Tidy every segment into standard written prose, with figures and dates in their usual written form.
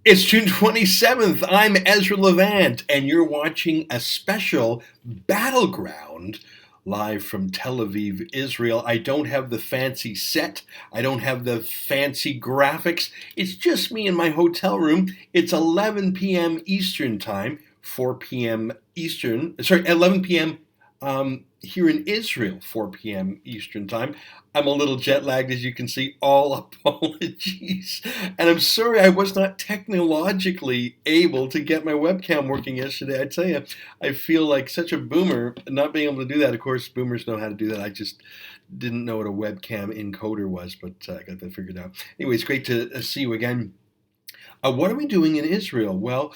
It's June 27th. I'm Ezra Levant, and you're watching a special Battleground live from Tel Aviv, Israel. I don't have the fancy set, I don't have the fancy graphics. It's just me in my hotel room. It's 11 p.m. Eastern Time, 4 p.m. Eastern, sorry, 11 p.m. Here in Israel, 4 p.m. Eastern Time. I'm a little jet lagged, as you can see. All apologies. And I'm sorry I was not technologically able to get my webcam working yesterday. I tell you, I feel like such a boomer not being able to do that. Of course, boomers know how to do that. I just didn't know what a webcam encoder was, but I got that figured out. Anyway, it's great to see you again. What are we doing in Israel? Well,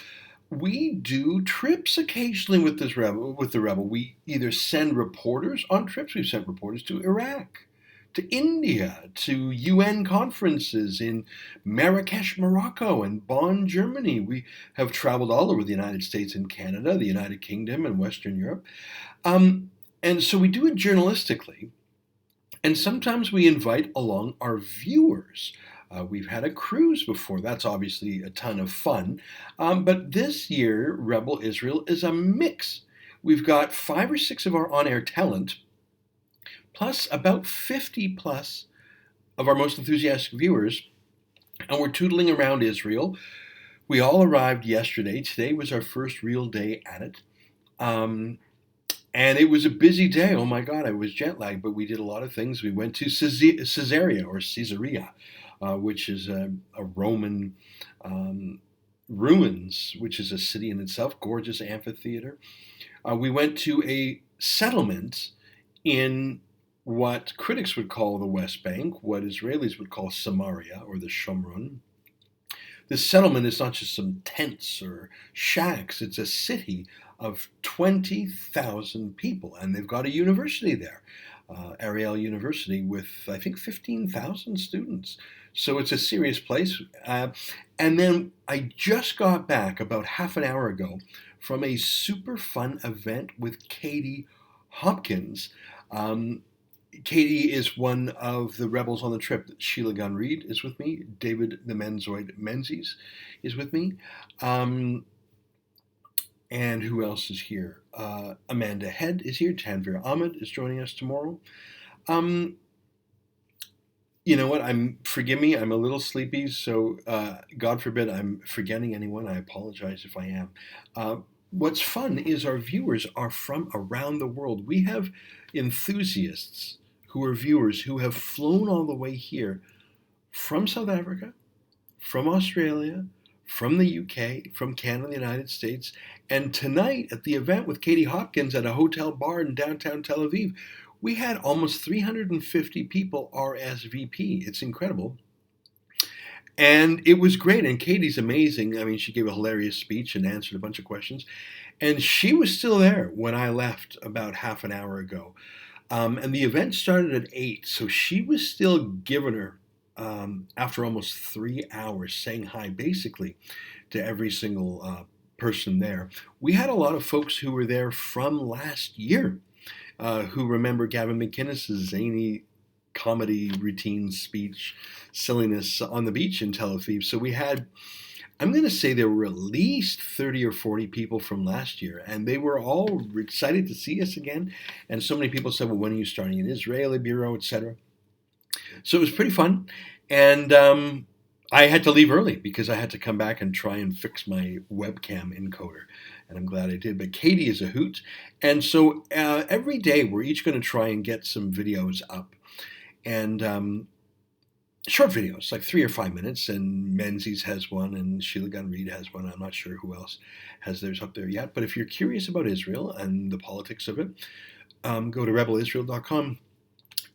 we do trips occasionally with this rebel. With the rebel, we either send reporters on trips. We've sent reporters to Iraq, to India, to UN conferences in Marrakesh, Morocco, and Bonn, Germany. We have traveled all over the United States and Canada, the United Kingdom, and Western Europe. And so we do it journalistically, and sometimes we invite along our viewers. We've had a cruise before. That's obviously a ton of fun. But this year, Rebel Israel is a mix. We've got 5 or 6 of our on air talent, plus about 50 plus of our most enthusiastic viewers, and we're tootling around Israel. We all arrived yesterday. Today was our first real day at it. And it was a busy day. Oh my God, I was jet lagged, but we did a lot of things. We went to Caesarea, which is a Roman ruins, which is a city in itself, gorgeous amphitheater. We went to a settlement in what critics would call the West Bank, what Israelis would call Samaria or the Shomron. This settlement is not just some tents or shacks, it's a city of 20,000 people, and they've got a university there, Ariel University, with I think 15,000 students. So it's a serious place. And then I just got back about half an hour ago from a super fun event with Katie Hopkins. Katie is one of the rebels on the trip. Sheila Gunn Reid is with me. David the Menzoid Menzies is with me. And who else is here? Amanda Head is here. Tanvir Ahmed is joining us tomorrow. You know what? Forgive me. I'm a little sleepy, so God forbid I'm forgetting anyone. I apologize if I am. What's fun is our viewers are from around the world. We have enthusiasts who are viewers who have flown all the way here from South Africa, from Australia, from the UK, from Canada, the United States, and tonight at the event with Katie Hopkins at a hotel bar in downtown Tel Aviv, we had almost 350 people RSVP. It's incredible. And it was great. And Katie's amazing. I mean, she gave a hilarious speech and answered a bunch of questions. And she was still there when I left about half an hour ago. And the event started at 8, so she was still giving her after almost 3 hours, saying hi basically to every single person there. We had a lot of folks who were there from last year who remember Gavin McInnes's zany comedy routine speech silliness on the beach in Tel Aviv. So we had, I'm going to say there were at least 30 or 40 people from last year, and they were all excited to see us again. And so many people said, well, when are you starting an Israeli bureau, etc. So it was pretty fun. And I had to leave early because I had to come back and try and fix my webcam encoder. And I'm glad I did. But Katie is a hoot. And so every day we're each going to try and get some videos up. And short videos, like 3 or 5 minutes. And Menzies has one, and Sheila Gunn Reid has one. I'm not sure who else has theirs up there yet. But if you're curious about Israel and the politics of it, go to rebelisrael.com.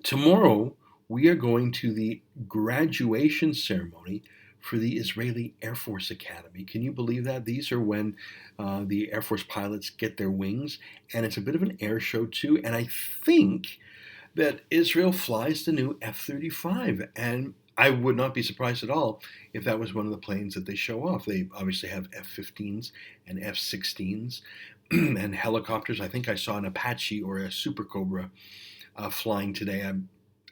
Tomorrow, we are going to the graduation ceremony for the Israeli Air Force Academy. Can you believe that? These are when the Air Force pilots get their wings, and it's a bit of an air show too. And I think that Israel flies the new F-35, and I would not be surprised at all if that was one of the planes that they show off. They obviously have F-15s and F-16s and helicopters. I think I saw an Apache or a Super Cobra flying today.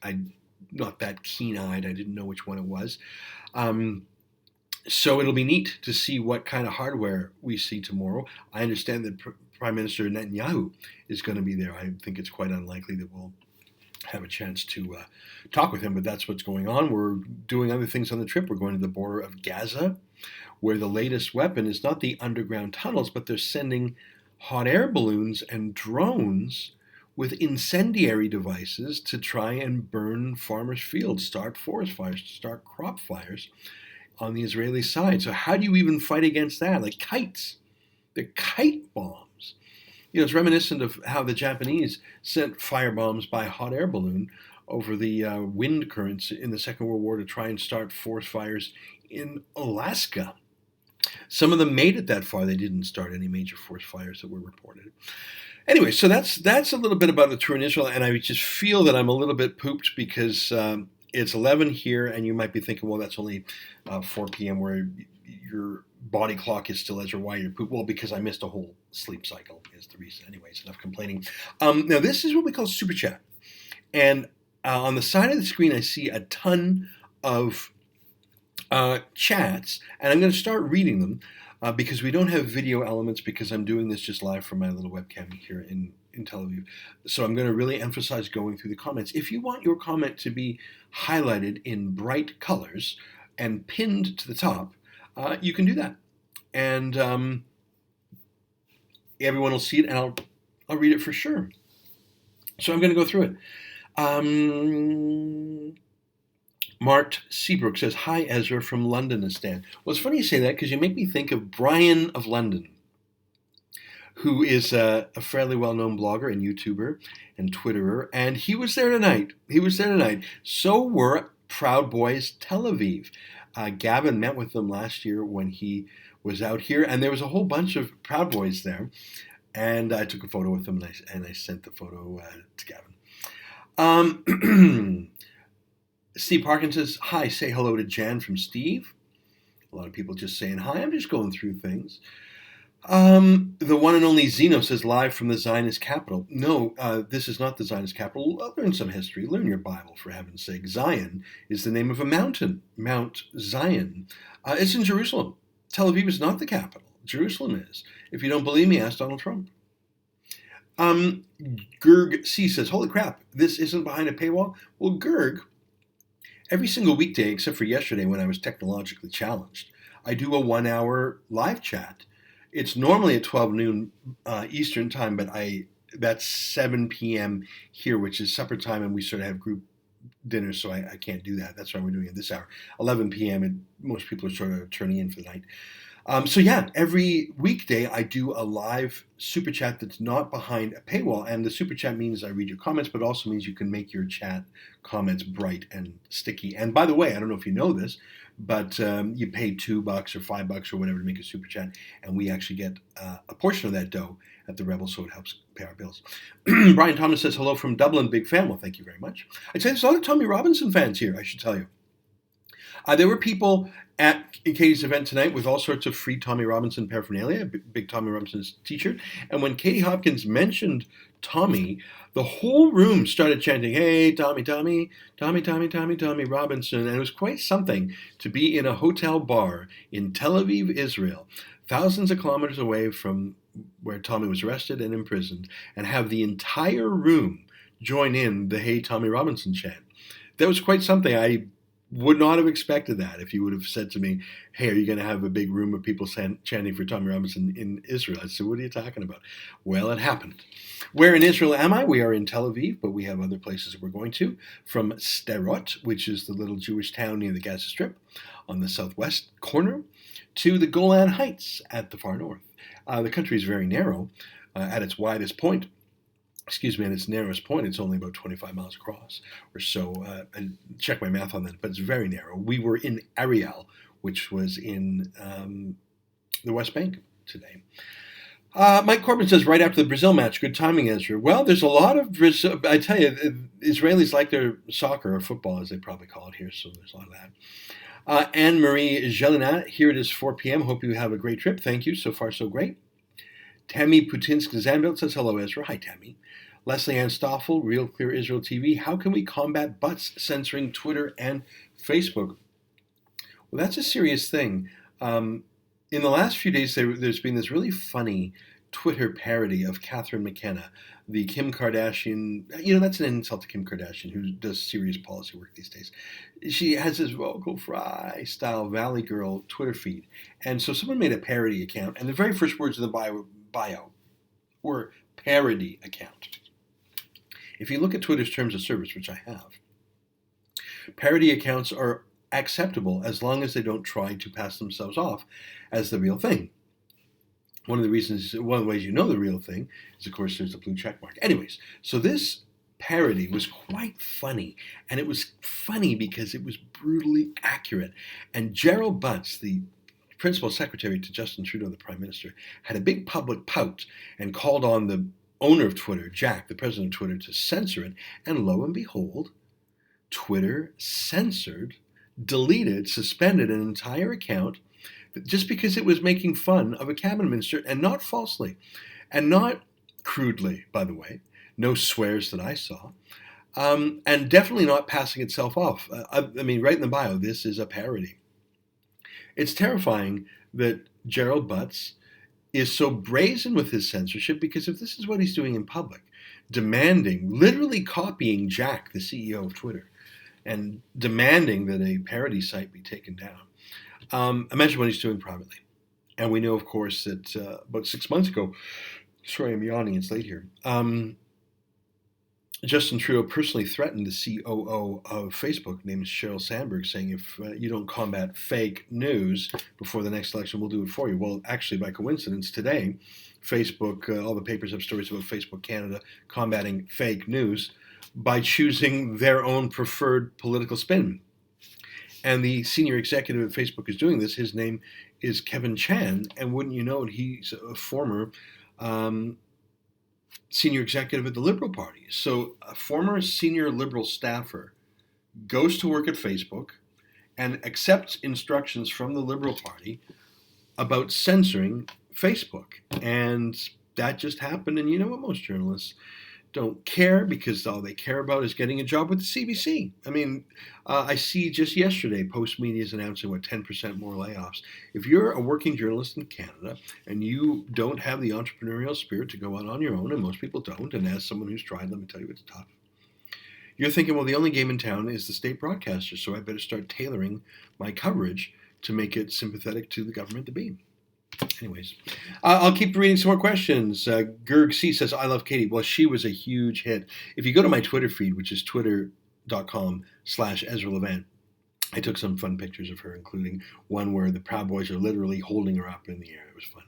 I'm not that keen-eyed. I didn't know which one it was. So it'll be neat to see what kind of hardware we see tomorrow. I understand that Prime Minister Netanyahu is going to be there. I think it's quite unlikely that we'll have a chance to talk with him, but that's what's going on. We're doing other things on the trip. We're going to the border of Gaza, where the latest weapon is not the underground tunnels, but they're sending hot air balloons and drones with incendiary devices to try and burn farmers' fields, start forest fires, start crop fires on the Israeli side. So how do you even fight against that? Like kites. They're kite bombs. It's reminiscent of how the Japanese sent firebombs by hot air balloon over the wind currents in the Second World War to try and start forest fires in Alaska. Some of them made it that far. They didn't start any major forest fires that were reported. Anyway, so that's a little bit about the tour in Israel, and I just feel that I'm a little bit pooped because it's 11 here, and you might be thinking, well, that's only 4 p.m. where your body clock is still Ezra. Why you're pooped? Well, because I missed a whole sleep cycle is the reason. Anyways, enough complaining. Now, this is what we call Super Chat. And on the side of the screen, I see a ton of chats, and I'm going to start reading them because we don't have video elements because I'm doing this just live from my little webcam here in Tel Aviv. So I'm going to really emphasize going through the comments. If you want your comment to be highlighted in bright colors and pinned to the top, you can do that. And everyone will see it, and I'll read it for sure. So I'm going to go through it. Mart Seabrook says, "Hi, Ezra from Londonistan." Well, it's funny you say that because you make me think of Brian of London, who is a fairly well-known blogger and YouTuber and Twitterer, and he was there tonight. So were Proud Boys Tel Aviv. Gavin met with them last year when he was out here, and there was a whole bunch of Proud Boys there, and I took a photo with them, and I sent the photo to Gavin. Steve Parkin says, "Hi, say hello to Jan from Steve." A lot of people just saying hi. I'm just going through things. The one and only Zeno says, "Live from the Zionist capital." No, this is not the Zionist capital. Learn some history. Learn your Bible, for heaven's sake. Zion is the name of a mountain, Mount Zion. It's in Jerusalem. Tel Aviv is not the capital. Jerusalem is. If you don't believe me, ask Donald Trump. Gerg C says, "Holy crap, this isn't behind a paywall." Well, Gerg, every single weekday, except for yesterday when I was technologically challenged, I do a 1-hour live chat. It's normally at 12 noon Eastern time, but that's 7 p.m. here, which is supper time, and we sort of have group dinners, so I can't do that. That's why we're doing it this hour. 11 p.m., and most people are sort of turning in for the night. So yeah, every weekday I do a live super chat that's not behind a paywall, and the super chat means I read your comments, but also means you can make your chat comments bright and sticky. And by the way, I don't know if you know this, but you pay $2 or $5 or whatever to make a super chat, and we actually get a portion of that dough at the Rebel, so it helps pay our bills. Brian Thomas says, "Hello from Dublin, big fan." Well, thank you very much. I'd say there's a lot of Tommy Robinson fans here, I should tell you. There were people at Katie's event tonight with all sorts of free Tommy Robinson paraphernalia, big Tommy Robinson's t-shirt. And when Katie Hopkins mentioned Tommy, the whole room started chanting, "Hey, Tommy, Tommy, Tommy, Tommy, Tommy, Tommy Robinson." And it was quite something to be in a hotel bar in Tel Aviv, Israel, thousands of kilometers away from where Tommy was arrested and imprisoned, and have the entire room join in the "Hey, Tommy Robinson" chant. That was quite something. I would not have expected that if you would have said to me, "Hey, are you going to have a big room of people chanting for Tommy Robinson in Israel?" I said, "What are you talking about?" Well, it happened. Where in Israel am I? We are in Tel Aviv, but we have other places that we're going to. From Sderot, which is the little Jewish town near the Gaza Strip on the southwest corner, to the Golan Heights at the far north. The country is very narrow. At its widest point, at its narrowest point, it's only about 25 miles across or so. I check my math on that, but it's very narrow. We were in Ariel, which was in the West Bank today. Mike Corbin says, "Right after the Brazil match, good timing, Ezra." Well, there's a lot of Brazil. I tell you, Israelis like their soccer or football, as they probably call it here, so there's a lot of that. Anne-Marie Jelena, here it is 4 p.m. Hope you have a great trip. Thank you. So far, so great. Tammy Putinsk-Zanbilt says, "Hello, Ezra." Hi, Tammy. Leslie Ann Stoffel, Real Clear Israel TV. How can we combat butts censoring Twitter and Facebook? Well, that's a serious thing. Um, in the last few days, there's been this really funny Twitter parody of Catherine McKenna, the Kim Kardashian. That's an insult to Kim Kardashian, who does serious policy work these days. She has this vocal fry style Valley Girl Twitter feed. And so someone made a parody account, and the very first words in the bio were parody account. If you look at Twitter's terms of service, which I have, parody accounts are acceptable as long as they don't try to pass themselves off as the real thing. One of the ways you know the real thing is, of course, there's the blue check mark. Anyways, so this parody was quite funny, and it was funny because it was brutally accurate. And Gerald Butts, the principal secretary to Justin Trudeau, the Prime Minister, had a big public pout and called on the owner of Twitter, Jack, the president of Twitter, to censor it. And lo and behold, Twitter censored, deleted, suspended an entire account just because it was making fun of a cabinet minister, and not falsely, and not crudely, by the way. No swears that I saw. And definitely not passing itself off. I mean, right in the bio, this is a parody. It's terrifying that Gerald Butts is so brazen with his censorship, because if this is what he's doing in public, demanding, literally copying Jack, the CEO of Twitter, and demanding that a parody site be taken down, imagine what he's doing privately. And we know, of course, that about 6 months ago, sorry, I'm yawning, it's late here, Justin Trudeau personally threatened the COO of Facebook, named Sheryl Sandberg, saying, if you don't combat fake news before the next election, we'll do it for you. Well, actually, by coincidence, today, Facebook, all the papers have stories about Facebook Canada combating fake news by choosing their own preferred political spin. And the senior executive at Facebook is doing this. His name is Kevin Chan, and wouldn't you know it, he's a former senior executive at the Liberal Party. So a former senior Liberal staffer goes to work at Facebook and accepts instructions from the Liberal Party about censoring Facebook. And that just happened. And you know what? Most journalists don't care, because all they care about is getting a job with the CBC. I mean, I see just yesterday Postmedia is announcing, 10% more layoffs. If you're a working journalist in Canada and you don't have the entrepreneurial spirit to go out on your own, and most people don't, and as someone who's tried, let me tell you, it's tough. You're thinking, well, the only game in town is the state broadcaster, so I better start tailoring my coverage to make it sympathetic to the government to be. Anyways, I'll keep reading some more questions. Gerg C says, I love Katie. Well, she was a huge hit. If you go to my Twitter feed, which is twitter.com/Ezra Levant, I took some fun pictures of her, including one where the Proud Boys are literally holding her up in the air. It was fun.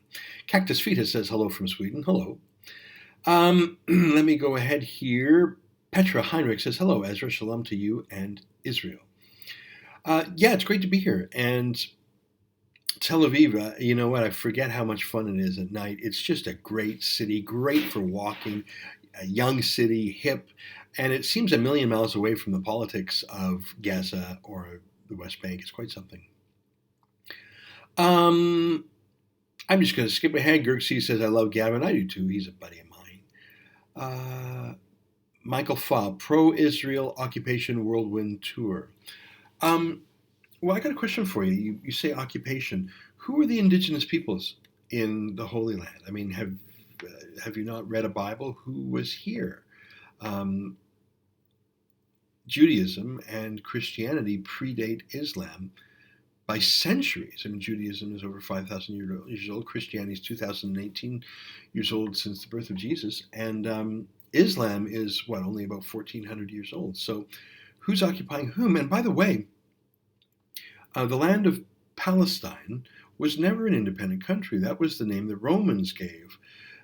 Cactus Feta says, hello from Sweden. Hello. Let me go ahead here. Petra Heinrich says, hello, Ezra. Shalom to you and Israel. Yeah, it's great to be here. And Tel Aviv, you know what? I forget how much fun it is at night. It's just a great city, great for walking, a young city, hip, and it seems a million miles away from the politics of Gaza or the West Bank. It's quite something. I'm just going to skip ahead. Gerg C says, I love Gavin. I do too. He's a buddy of mine. Michael Fa, Pro-Israel Occupation Whirlwind Tour. Well, I got a question for you. You say occupation. Who are the indigenous peoples in the Holy Land? I mean, have you not read a Bible? Who was here? Judaism and Christianity predate Islam by centuries. I mean, Judaism is over 5,000 years old. Christianity is 2,018 years old since the birth of Jesus. And Islam is, only about 1,400 years old. So who's occupying whom? And by the way, the land of Palestine was never an independent country. That was the name the Romans gave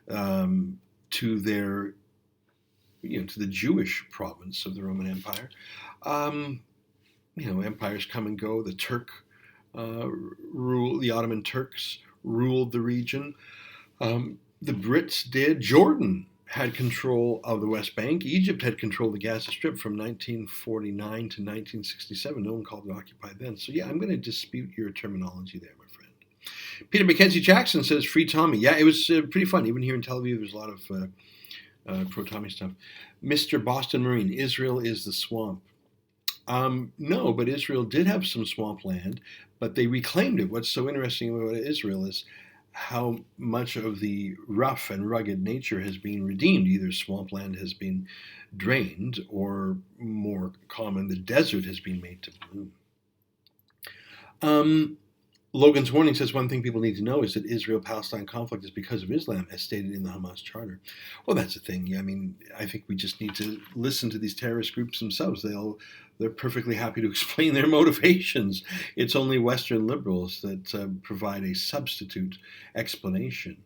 to their, to the Jewish province of the Roman Empire. Empires come and go. The the Ottoman Turks ruled the region. The Brits did. Jordan had control of the West Bank. Egypt had control of the Gaza Strip from 1949 to 1967. No one called it occupied then. So yeah, I'm going to dispute your terminology there, my friend. Peter Mackenzie Jackson says, free Tommy. Yeah, it was pretty fun. Even here in Tel Aviv, there's a lot of pro-Tommy stuff. Mr. Boston Marine, Israel is the swamp. No, but Israel did have some swampland, but they reclaimed it. What's so interesting about Israel is how much of the rough and rugged nature has been redeemed. Either swampland has been drained, or more common, the desert has been made to bloom. Um, Logan's Warning says one thing people need to know is that Israel-Palestine conflict is because of Islam, as stated in the Hamas charter. Well, that's the thing. I mean, I think we just need to listen to these terrorist groups themselves. They're perfectly happy to explain their motivations. It's only Western liberals that provide a substitute explanation.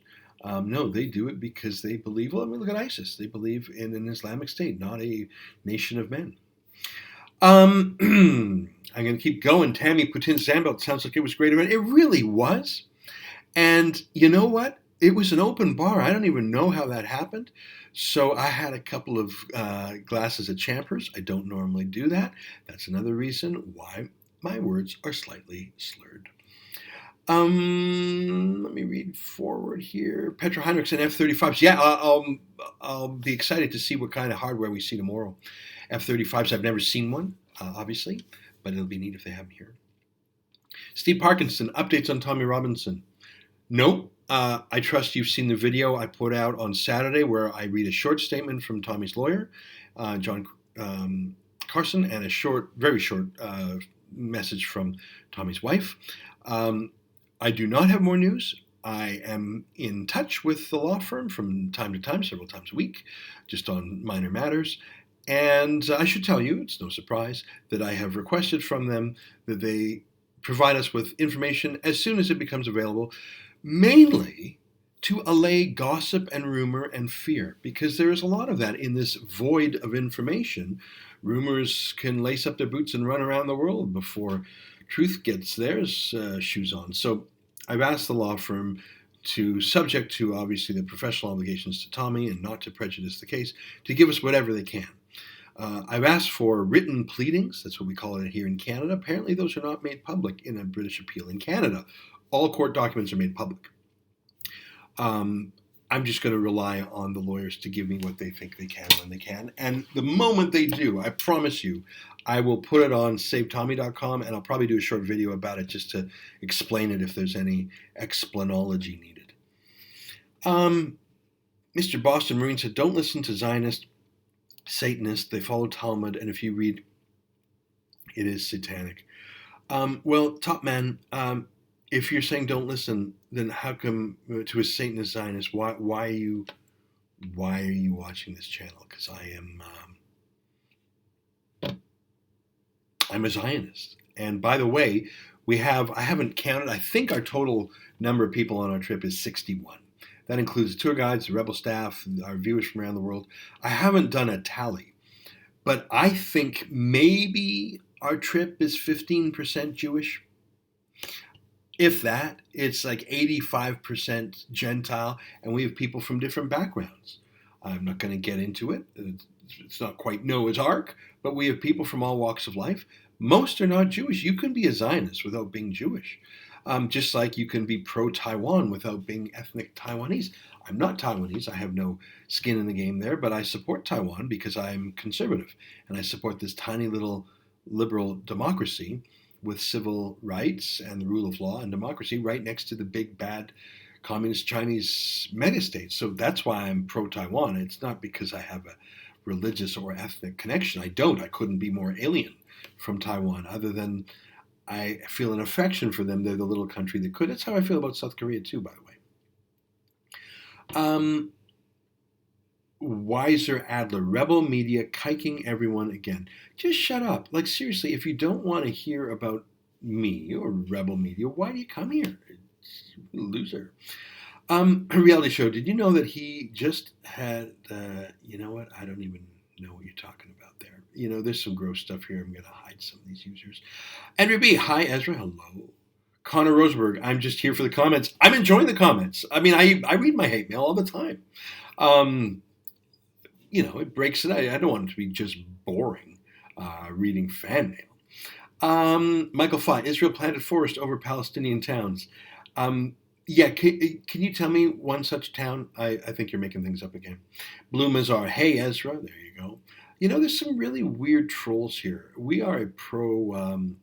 No, they do it because they believe, well, I mean, look at ISIS. They believe in an Islamic State, not a nation of men. I'm going to keep going. Tammy Putin's Zambelt sounds like it was a great event. It really was. And you know what? It was an open bar. I don't even know how that happened. So I had a couple of glasses of Champers. I don't normally do that. That's another reason why my words are slightly slurred. Let me read forward here. Petra Heinrichs and F-35s. Yeah, I'll be excited to see what kind of hardware we see tomorrow. F-35s, I've never seen one, obviously, but it'll be neat if they have them here. Steve Parkinson, updates on Tommy Robinson. Nope. I trust you've seen the video I put out on Saturday where I read a short statement from Tommy's lawyer, John Carson, and a very short message from Tommy's wife. I do not have more news. I am in touch with the law firm from time to time, several times a week, just on minor matters. And I should tell you, it's no surprise, that I have requested from them that they provide us with information as soon as it becomes available, mainly to allay gossip and rumor and fear, because there is a lot of that in this void of information. Rumors can lace up their boots and run around the world before truth gets their shoes on. So I've asked the law firm to, subject to obviously the professional obligations to Tommy and not to prejudice the case, to give us whatever they can. I've asked for written pleadings. That's what we call it here in Canada. Apparently those are not made public in a British appeal. In Canada, all court documents are made public. I'm just going to rely on the lawyers to give me what they think they can when they can. And the moment they do, I promise you, I will put it on savetommy.com, and I'll probably do a short video about it just to explain it if there's any explanology needed. Mr. Boston Marine said, don't listen to Zionist, Satanist. They follow Talmud, and if you read, it is satanic. Well, Top Man, if you're saying don't listen, then how come to a Satanist Zionist? Why are you watching this channel? Because I'm a Zionist. And by the way, I haven't counted. I think our total number of people on our trip is 61. That includes tour guides, the Rebel staff, our viewers from around the world. I haven't done a tally, but I think maybe our trip is 15% Jewish. If that, it's like 85% Gentile, and we have people from different backgrounds. I'm not going to get into it. It's not quite Noah's Ark, but we have people from all walks of life. Most are not Jewish. You can be a Zionist without being Jewish. Just like you can be pro-Taiwan without being ethnic Taiwanese. I'm not Taiwanese. I have no skin in the game there, but I support Taiwan because I'm conservative, and I support this tiny little liberal democracy with civil rights and the rule of law and democracy right next to the big, bad communist Chinese megastate. So that's why I'm pro-Taiwan. It's not because I have a religious or ethnic connection. I don't. I couldn't be more alien from Taiwan, other than I feel an affection for them. They're the little country that could. That's how I feel about South Korea too, by the way. Wiser Adler, Rebel Media kiking everyone again. Just shut up. Like, seriously, if you don't want to hear about me or Rebel Media, why do you come here? Loser. Reality show. Did you know that he just had, you know what? I don't even know what you're talking about there. You know, there's some gross stuff here. I'm going to hide some of these users. Andrew B. Hi, Ezra. Hello. Connor Rosenberg. I'm just here for the comments. I'm enjoying the comments. I mean, I read my hate mail all the time. You know, it breaks it. I don't want it to be just boring reading fan mail. Michael Fye, Israel planted forest over Palestinian towns. Yeah, can you tell me one such town? I think you're making things up again. Blue Mazar, hey Ezra, there you go. There's some really weird trolls here. We are a pro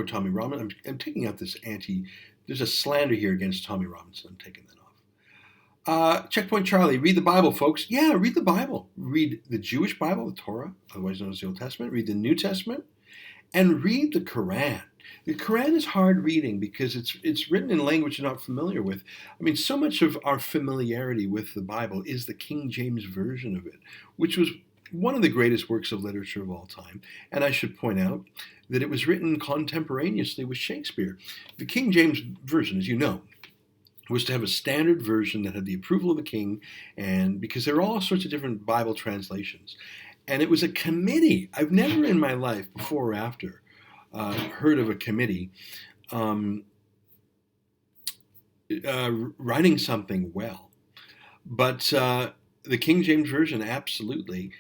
Tommy Robinson. I'm taking out this anti. There's a slander here against Tommy Robinson. I'm taking that off. Checkpoint Charlie, read the Bible, folks. Yeah, read the Bible. Read the Jewish Bible, the Torah, otherwise known as the Old Testament. Read the New Testament, and read the Quran. The Quran is hard reading because it's written in language you're not familiar with. I mean, so much of our familiarity with the Bible is the King James Version of it, which was one of the greatest works of literature of all time. And I should point out that it was written contemporaneously with Shakespeare. The King James Version, as you know, was to have a standard version that had the approval of the king, and because there are all sorts of different Bible translations. And it was a committee. I've never in my life, before or after, heard of a committee writing something well. But the King James Version, absolutely.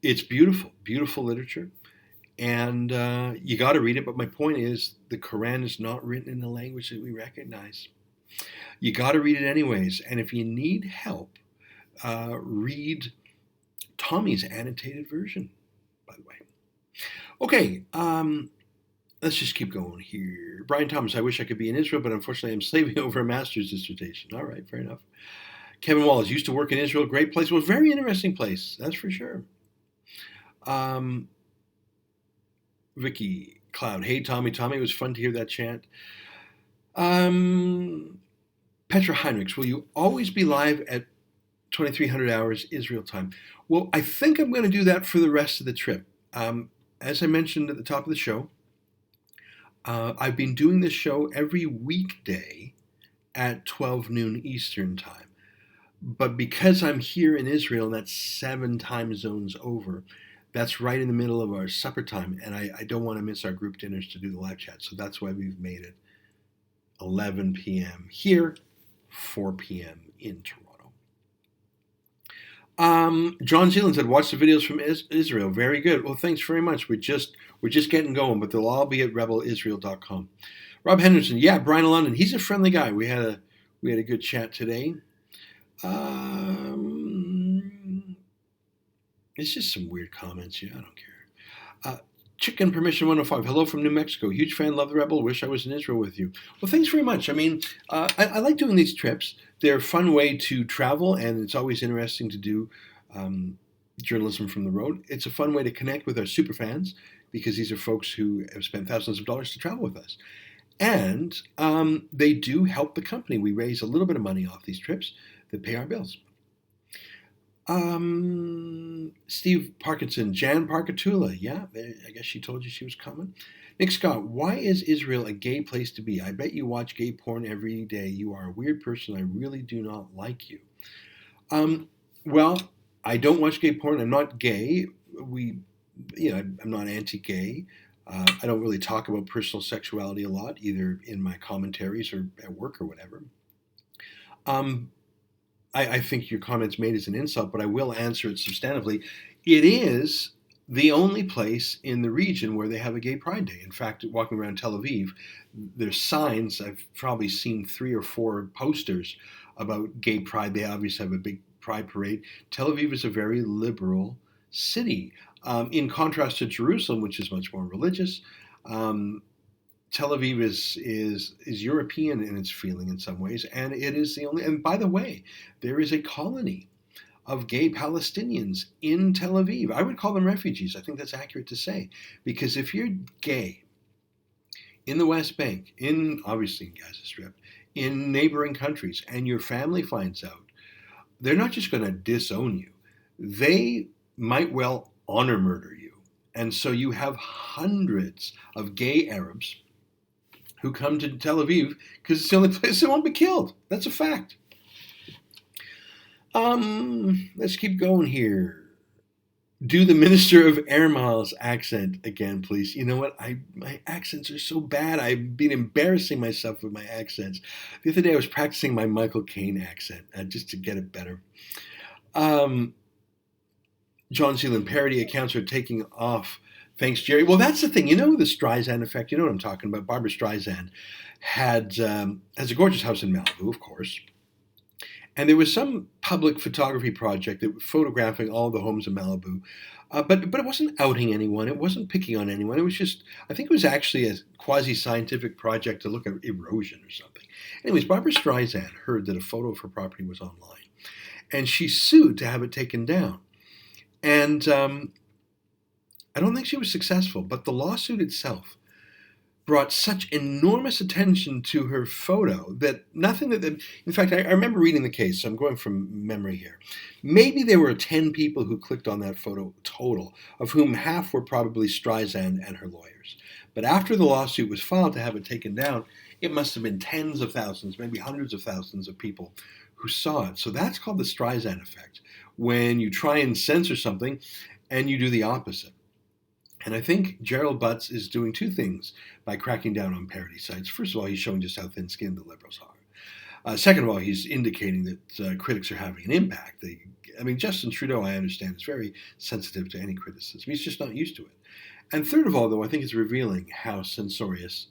It's beautiful, beautiful literature. And you got to read it. But my point is, the Quran is not written in a language that we recognize. You got to read it anyways. And if you need help, read Tommy's annotated version, by the way. Okay, let's just keep going here. Brian Thomas, I wish I could be in Israel, but unfortunately I'm slaving over a master's dissertation. All right, fair enough. Kevin Wallace, used to work in Israel, great place. Well, very interesting place, that's for sure. Vicky Cloud, hey Tommy, it was fun to hear that chant. Petra Heinrichs, will you always be live at 2300 hours Israel time? Well, I think I'm going to do that for the rest of the trip. As I mentioned at the top of the show, I've been doing this show every weekday at 12 noon Eastern time. But because I'm here in Israel, and that's 7 time zones over, that's right in the middle of our supper time, and I don't want to miss our group dinners to do the live chat, so that's why we've made it 11 p.m. here, 4 p.m. in Toronto. John Zealand said, watch the videos from Israel. Very good. Well, thanks very much. We're just getting going, but they'll all be at rebelisrael.com. Rob Henderson, yeah, Brian London, he's a friendly guy. We had a good chat today. It's just some weird comments. Yeah, I don't care. Chicken Permission 105. Hello from New Mexico. Huge fan. Love the Rebel. Wish I was in Israel with you. Well, thanks very much. I mean, I like doing these trips. They're a fun way to travel, and it's always interesting to do journalism from the road. It's a fun way to connect with our super fans because these are folks who have spent thousands of dollars to travel with us. And they do help the company. We raise a little bit of money off these trips that pay our bills. Steve Parkinson, Jan Parkatula. Yeah, I guess she told you she was coming. Nick Scott, why is Israel a gay place to be? I bet you watch gay porn every day. You are a weird person. I really do not like you. Well, I don't watch gay porn. I'm not gay. I'm not anti-gay. I don't really talk about personal sexuality a lot, either in my commentaries or at work or whatever. I think your comment's made as an insult, but I will answer it substantively. It is the only place in the region where they have a gay pride day. In fact, walking around Tel Aviv, there's signs. I've probably seen 3 or 4 posters about gay pride. They obviously have a big pride parade. Tel Aviv is a very liberal city. In contrast to Jerusalem, which is much more religious. Tel Aviv is European in its feeling in some ways, and it is the only. And by the way, there is a colony of gay Palestinians in Tel Aviv. I would call them refugees. I think that's accurate to say, because if you're gay in the West Bank, obviously in Gaza Strip, in neighboring countries, and your family finds out, they're not just going to disown you. They might well honor murder you. And so you have hundreds of gay Arabs who come to Tel Aviv because it's the only place they won't be killed. That's a fact. Let's keep going here. Do the Minister of Air Miles accent again, please. You know what? My accents are so bad. I've been embarrassing myself with my accents. The other day I was practicing my Michael Caine accent just to get it better. John Zealand, parody accounts are taking off. Thanks, Jerry. Well, that's the thing. You know the Streisand effect? You know what I'm talking about. Barbara Streisand has a gorgeous house in Malibu, of course. And there was some public photography project that was photographing all the homes in Malibu. But it wasn't outing anyone. It wasn't picking on anyone. It was just, I think it was actually a quasi-scientific project to look at erosion or something. Anyways, Barbara Streisand heard that a photo of her property was online, and she sued to have it taken down. And I don't think she was successful, but the lawsuit itself brought such enormous attention to her photo that nothing that, in fact, I remember reading the case, so I'm going from memory here. Maybe there were 10 people who clicked on that photo total, of whom half were probably Streisand and her lawyers. But after the lawsuit was filed to have it taken down, it must have been tens of thousands, maybe hundreds of thousands of people who saw it. So that's called the Streisand effect, when you try and censor something and you do the opposite. And I think Gerald Butts is doing two things by cracking down on parody sites. First of all, he's showing just how thin-skinned the liberals are. Second of all, he's indicating that critics are having an impact. Justin Trudeau, I understand, is very sensitive to any criticism. He's just not used to it. And third of all, though, I think it's revealing how censorious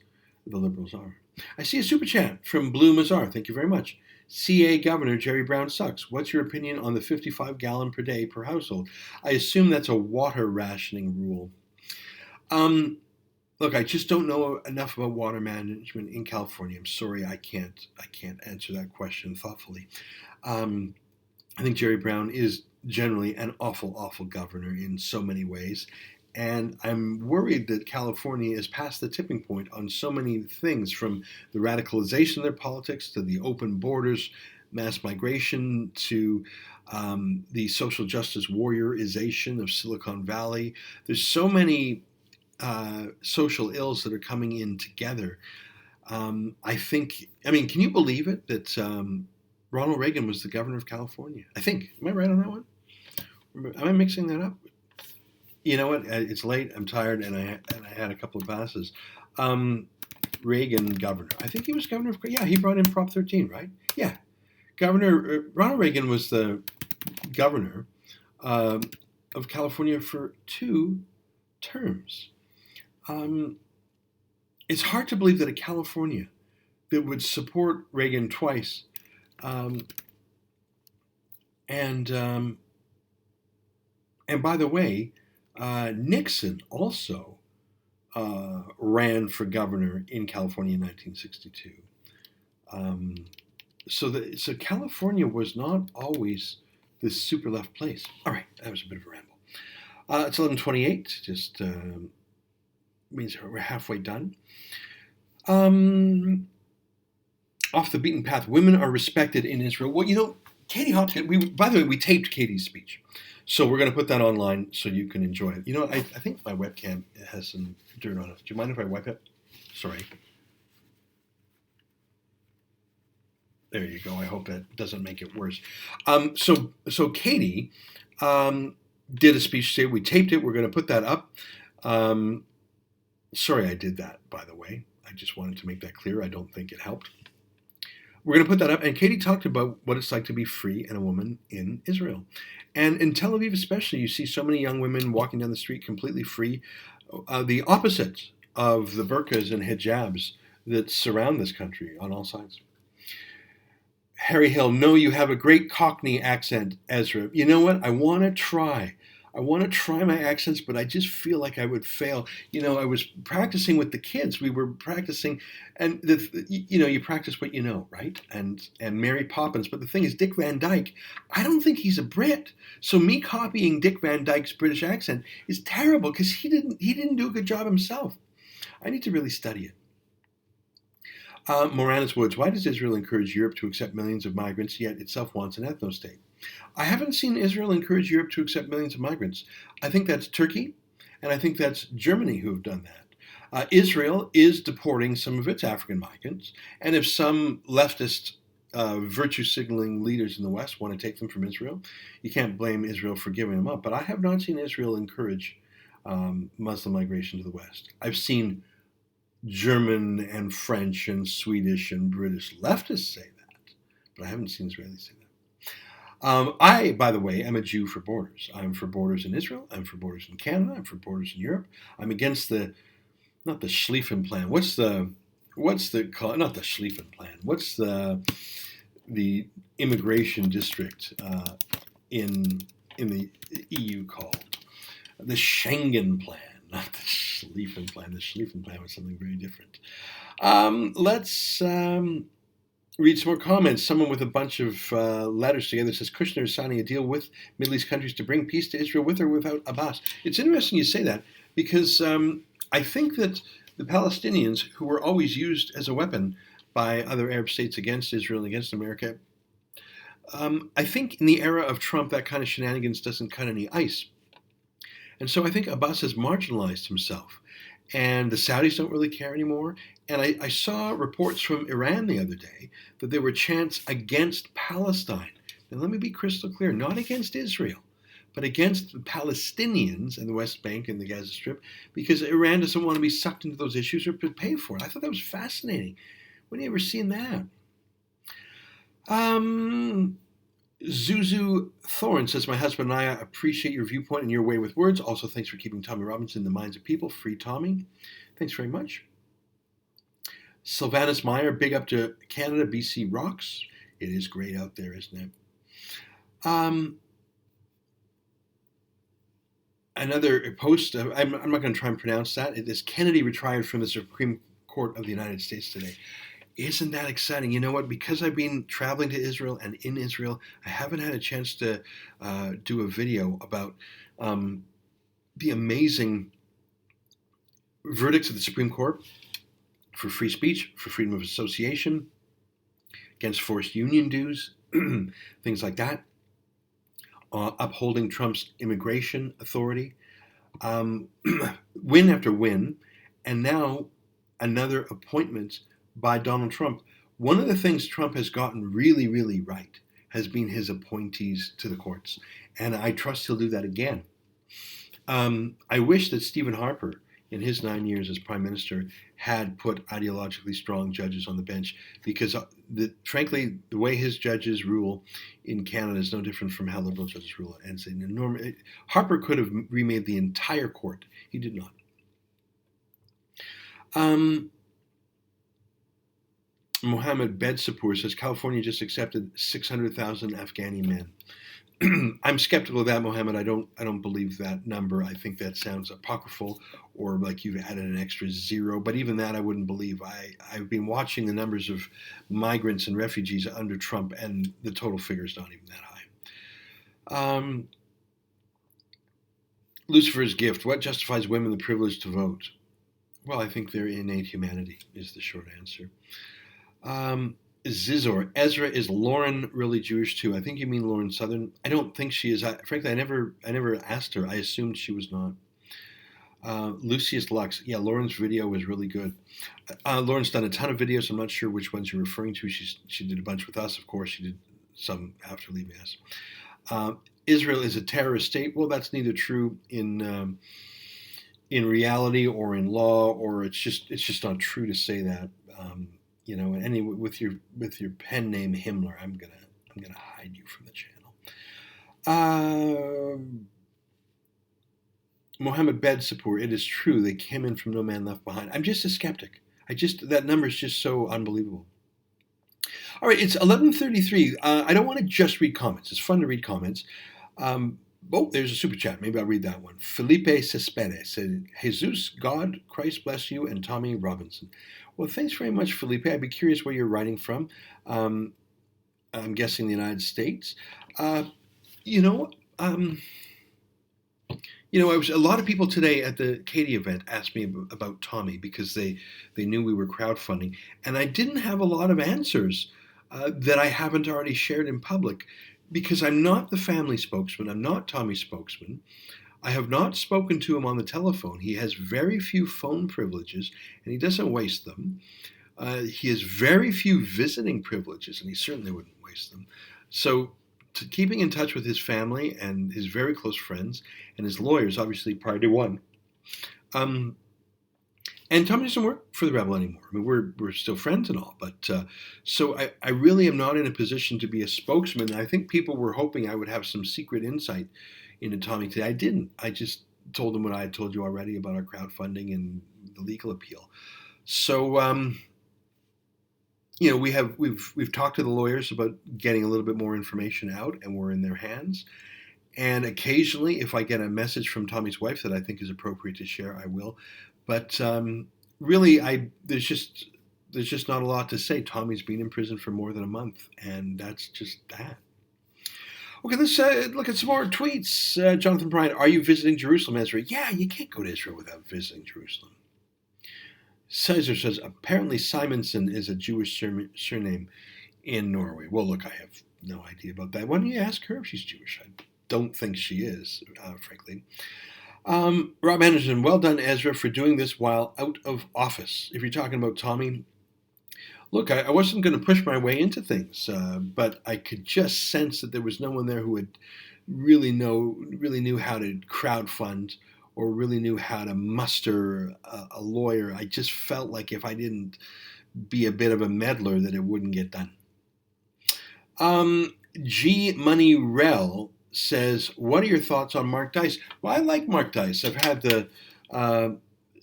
the liberals are. I see a super chat from Blue Mazar. Thank you very much. CA Governor Jerry Brown sucks. What's your opinion on the 55 gallon per day per household? I assume that's a water rationing rule. Look, I just don't know enough about water management in California. I'm sorry, I can't answer that question thoughtfully. I think Jerry Brown is generally an awful governor in so many ways. And I'm worried that California is past the tipping point on so many things, from the radicalization of their politics to the open borders, mass migration, to the social justice warriorization of Silicon Valley. There's so many social ills that are coming in together. Can you believe it that Ronald Reagan was the governor of California? I think. Am I right on that one? Am I mixing that up? You know what? It's late. I'm tired, and I had a couple of glasses. Reagan governor. I think he was governor of. Yeah, he brought in Prop 13, right? Yeah, Ronald Reagan was the governor of California for 2 terms. It's hard to believe that a California that would support Reagan twice, and by the way, Nixon also ran for governor in California in 1962. So California was not always this super left place. All right, that was a bit of a ramble. It's 11:28. Just means we're halfway done. Off the beaten path. Women are respected in Israel. Well, Katie Hopkins. By the way, we taped Katie's speech. So we're going to put that online so you can enjoy it. I think my webcam has some dirt on it. Do you mind if I wipe it? Sorry. There you go. I hope that doesn't make it worse. So Katie did a speech today. We taped it. We're going to put that up. Sorry I did that, by the way. I just wanted to make that clear. I don't think it helped. We're going to put that up. And Katie talked about what it's like to be free and a woman in Israel. And in Tel Aviv especially, you see so many young women walking down the street completely free. The opposite of the burqas and hijabs that surround this country on all sides. Harry Hill, no, you have a great Cockney accent, Ezra. You know what? I want to try my accents, but I just feel like I would fail. I was practicing with the kids. We were practicing, and you practice what you know, right? And Mary Poppins. But the thing is, Dick Van Dyke, I don't think he's a Brit. So me copying Dick Van Dyke's British accent is terrible because he didn't do a good job himself. I need to really study it. Moranis Woods, why does Israel encourage Europe to accept millions of migrants, yet itself wants an ethno-state? I haven't seen Israel encourage Europe to accept millions of migrants. I think that's Turkey, and I think that's Germany who have done that. Israel is deporting some of its African migrants, and if some leftist virtue-signaling leaders in the West want to take them from Israel, you can't blame Israel for giving them up. But I have not seen Israel encourage Muslim migration to the West. I've seen German and French and Swedish and British leftists say that, but I haven't seen Israelis say that. I, by the way, am a Jew for borders. I'm for borders in Israel. I'm for borders in Canada. I'm for borders in Europe. I'm against not the Schlieffen Plan. Not the Schlieffen Plan. What's the the immigration district in the EU called the Schengen Plan, not the Schlieffen Plan. The Schlieffen Plan was something very different. Let's read some more comments. Someone with a bunch of letters together says Kushner is signing a deal with Middle East countries to bring peace to Israel with or without Abbas. It's interesting you say that because I think that the Palestinians, who were always used as a weapon by other Arab states against Israel and against America, I think in the era of Trump, that kind of shenanigans doesn't cut any ice. And so I think Abbas has marginalized himself. And the Saudis don't really care anymore. And I saw reports from Iran the other day that there were chants against Palestine. And let me be crystal clear, not against Israel, but against the Palestinians in the West Bank and the Gaza Strip, because Iran doesn't want to be sucked into those issues or pay for it. I thought that was fascinating. When have you ever seen that? Zuzu Thorne says, my husband and I appreciate your viewpoint and your way with words. Also, thanks for keeping Tommy Robinson in the minds of people. Free Tommy. Thanks very much. Sylvanus Meyer, big up to Canada. BC rocks. It is great out there, isn't it? Another post, I'm not going to try and pronounce that. It is Kennedy retired from the Supreme Court of the United States today. Isn't that exciting? You know what? Because I've been traveling to Israel and in Israel, I haven't had a chance to do a video about the amazing verdicts of the Supreme Court for free speech, for freedom of association, against forced union dues, things like that, upholding Trump's immigration authority, win after win, and now another appointment by Donald Trump. One of the things Trump has gotten really, really right has been his appointees to the courts. And I trust he'll do that again. I wish that Stephen Harper, in his 9 years as prime minister, had put ideologically strong judges on the bench because, frankly, the way his judges rule in Canada is no different from how liberal judges rule. And it's an enormous. Harper could have remade the entire court. He did not. Mohammed Bedsapur says California just accepted 600,000 Afghani men. I'm skeptical of that, Mohammed. I don't believe that number. I think that sounds apocryphal, or like you've added an extra zero. But even that, I wouldn't believe. I've been watching the numbers of migrants and refugees under Trump, and the total figure is not even that high. Lucifer's gift. What justifies women the privilege to vote? Well, I think their innate humanity is the short answer. Zizor, Ezra, is Lauren really Jewish too? I think you mean Lauren Southern. I don't think she is. Frankly, I never asked her. I assumed she was not. Lucius Lux, yeah, Lauren's video was really good. Lauren's done a ton of videos. I'm not sure which ones you're referring to. She did a bunch with us, of course. She did some after leaving us. Israel is a terrorist state. Well, that's neither true in reality or in law, or it's just not true to say that. And anyway, with your pen name Himmler, I'm gonna hide you from the channel. Mohammed Bedsapur, it is true they came in from No Man Left Behind. I'm just a skeptic. That number is just so unbelievable. All right, it's 11:33. I don't want to just read comments. It's fun to read comments. There's a super chat. Maybe I'll read that one. Felipe Cespedes said, Jesus, God, Christ bless you, and Tommy Robinson. Well, thanks very much, Felipe. I'd be curious where you're writing from. I'm guessing the United States. A lot of people today at the Katie event asked me about Tommy because they knew we were crowdfunding. And I didn't have a lot of answers that I haven't already shared in public because I'm not the family spokesman. I'm not Tommy's spokesman. I have not spoken to him on the telephone. He has very few phone privileges, and he doesn't waste them. He has very few visiting privileges, and he certainly wouldn't waste them. So keeping in touch with his family and his very close friends and his lawyers, obviously priority one. And Tommy doesn't work for the Rebel anymore. I mean, we're still friends and all, but so I really am not in a position to be a spokesman. I think people were hoping I would have some secret insight into Tommy today. I didn't. I just told them what I had told you already about our crowdfunding and the legal appeal. So we've talked to the lawyers about getting a little bit more information out, and we're in their hands. And occasionally, if I get a message from Tommy's wife that I think is appropriate to share, I will. But really, there's just not a lot to say. Tommy's been in prison for more than a month, and that's just that. Okay, let's look at some more tweets. Jonathan Bryan, are you visiting Jerusalem, Ezra? Yeah, you can't go to Israel without visiting Jerusalem. Caesar says, apparently Simonson is a Jewish surname in Norway. Well, look, I have no idea about that. Why don't you ask her if she's Jewish? I don't think she is, frankly. Rob Anderson, well done, Ezra, for doing this while out of office. If you're talking about Tommy, look, I wasn't going to push my way into things, but I could just sense that there was no one there who would really knew how to crowdfund or really knew how to muster a lawyer. I just felt like if I didn't be a bit of a meddler, that it wouldn't get done. G Money Rel says, what are your thoughts on Mark Dice? Well, I like Mark Dice. I've had the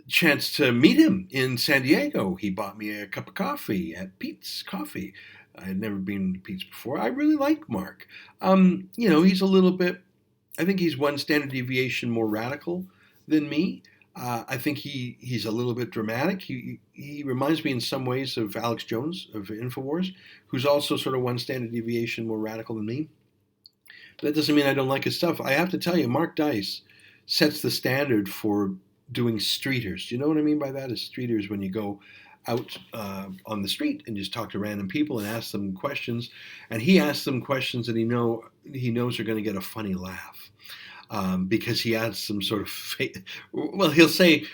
chance to meet him in San Diego. He bought me a cup of coffee at Pete's Coffee. I had never been to Pete's before. I really like Mark. He's a little bit, I think he's one standard deviation more radical than me. I think he's a little bit dramatic. He reminds me in some ways of Alex Jones of InfoWars, who's also sort of one standard deviation more radical than me. But that doesn't mean I don't like his stuff. I have to tell you, Mark Dice sets the standard for doing streeters. Do you know what I mean by that? Is streeters when you go out on the street and just talk to random people and ask them questions, and he asks them questions that he knows are going to get a funny laugh. Because he adds some sort of he'll say,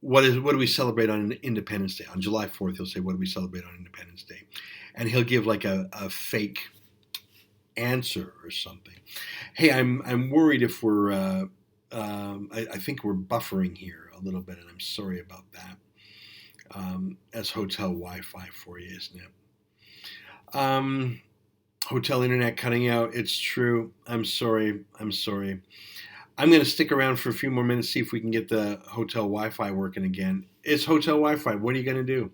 what do we celebrate on Independence Day? On July 4th, he'll say, what do we celebrate on Independence Day? And he'll give like a fake answer or something. Hey, I'm worried if we're I think we're buffering here a little bit, and I'm sorry about that. That's hotel Wi-Fi for you, isn't it? Hotel internet cutting out. It's true. I'm sorry. I'm going to stick around for a few more minutes, see if we can get the hotel Wi-Fi working again. It's hotel Wi-Fi. What are you going to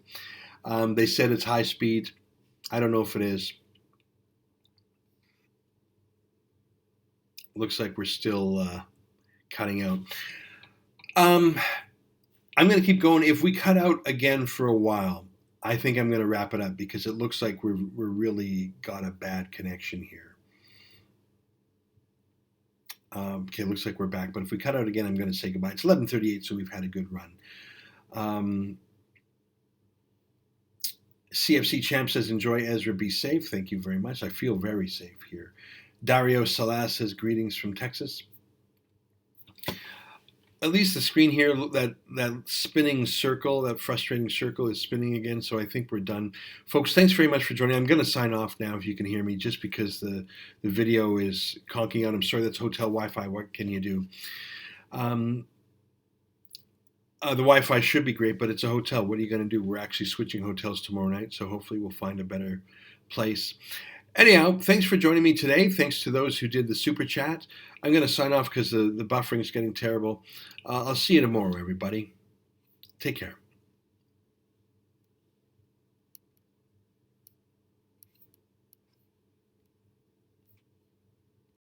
do? They said it's high speed. I don't know if it is. Looks like we're still cutting out. I'm going to keep going. If we cut out again for a while, I think I'm going to wrap it up because it looks like we're really got a bad connection here. Okay, looks like we're back. But if we cut out again, I'm going to say goodbye. It's 11:38, so we've had a good run. CFC Champ says, enjoy, Ezra. Be safe. Thank you very much. I feel very safe here. Dario Salas says, greetings from Texas. At least the screen here, that spinning circle, that frustrating circle is spinning again, so I think we're done. Folks, thanks very much for joining. I'm going to sign off now if you can hear me, just because the video is conking out. I'm sorry, that's hotel Wi-Fi. What can you do? The Wi-Fi should be great, but it's a hotel. What are you going to do? We're actually switching hotels tomorrow night, so hopefully we'll find a better place. Anyhow, thanks for joining me today. Thanks to those who did the super chat. I'm going to sign off because the buffering is getting terrible. I'll see you tomorrow, everybody. Take care.